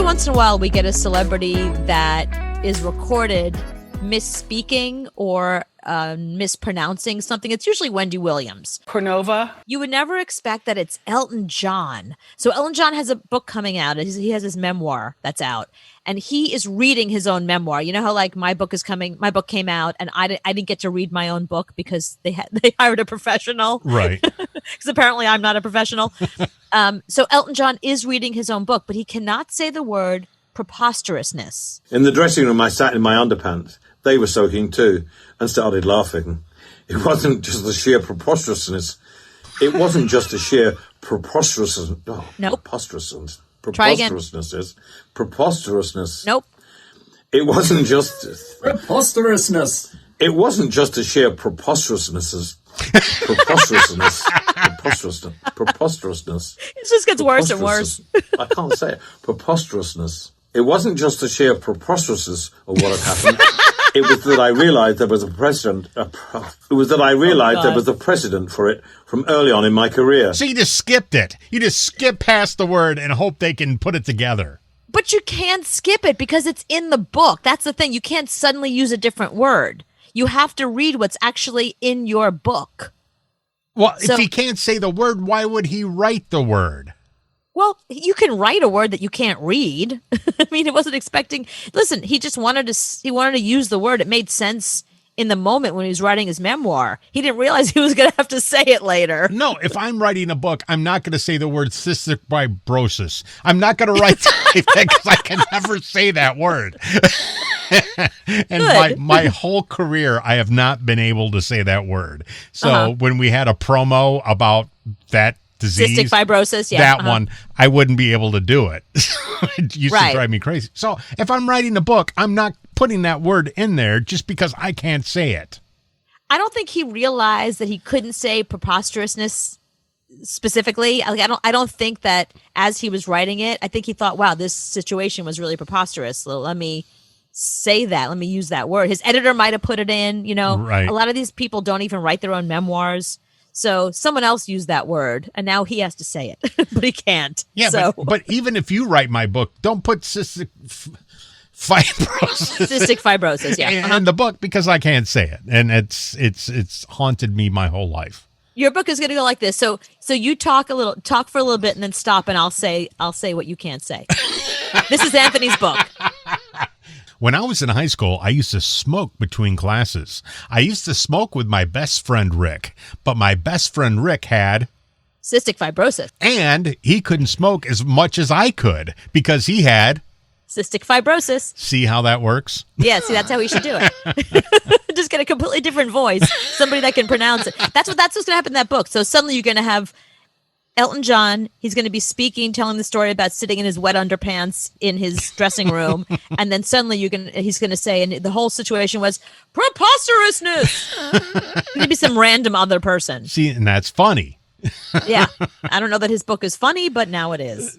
every once in a while we get a celebrity that is recorded misspeaking or mispronouncing something. It's usually Wendy Williams. Cornova. You would never expect that it's Elton John. So Elton John has a book coming out. He has his memoir that's out, and he is reading his own memoir. You know how like my book came out, and I didn't get to read my own book because they hired a professional, right? Because apparently I'm not a professional. So Elton John is reading his own book, but he cannot say the word preposterousness. In the dressing room, I sat in my underpants. They were soaking too and started laughing. It wasn't just the sheer preposterousness. It wasn't just the sheer preposterousness. Oh, nope. Preposterousness. Try again. Preposterousness. Nope. It wasn't just... Preposterousness. It wasn't just the sheer preposterousness. Preposterousness. It just gets worse and worse. I can't say it. Preposterousness. It wasn't just the sheer preposterousness of what had happened. It was that I realised there was a precedent. There was a precedent for it from early on in my career. So you just skipped it. You just skip past the word and hope they can put it together. But you can't skip it because it's in the book. That's the thing. You can't suddenly use a different word. You have to read what's actually in your book. Well, if he can't say the word, why would he write the word? Well, you can write a word that you can't read. I mean, it wasn't expecting. Listen, he just wanted to use the word. It made sense in the moment when he was writing his memoir. He didn't realize he was going to have to say it later. No, if I'm writing a book, I'm not going to say the word cystic fibrosis. I'm not going to write that because I can never say that word. And my whole career, I have not been able to say that word. So when we had a promo about that disease, cystic fibrosis, that one, I wouldn't be able to do it. It used to drive me crazy. So if I'm writing a book, I'm not putting that word in there just because I can't say it. I don't think he realized that he couldn't say preposterousness specifically. I don't think that as he was writing it, I think he thought, wow, this situation was really preposterous. So let me say that. Let me use that word. His editor might have put it in, Right. A lot of these people don't even write their own memoirs. So someone else used that word, and now he has to say it, but he can't. Yeah, but even if you write my book, don't put cystic fibrosis. Cystic fibrosis, yeah. In the book because I can't say it, and it's haunted me my whole life. Your book is going to go like this. So you talk for a little bit, and then stop, and I'll say what you can't say. This is Anthony's book. When I was in high school, I used to smoke between classes. I used to smoke with my best friend, Rick. But my best friend, Rick, had cystic fibrosis. And he couldn't smoke as much as I could because he had cystic fibrosis. See how that works? Yeah, see, that's how we should do it. Just get a completely different voice. Somebody that can pronounce it. That's what's going to happen in that book. So suddenly you're going to have Elton John, he's going to be speaking, telling the story about sitting in his wet underpants in his dressing room. And then suddenly he's going to say, and the whole situation was preposterousness. Maybe some random other person. See, and that's funny. Yeah. I don't know that his book is funny, but now it is.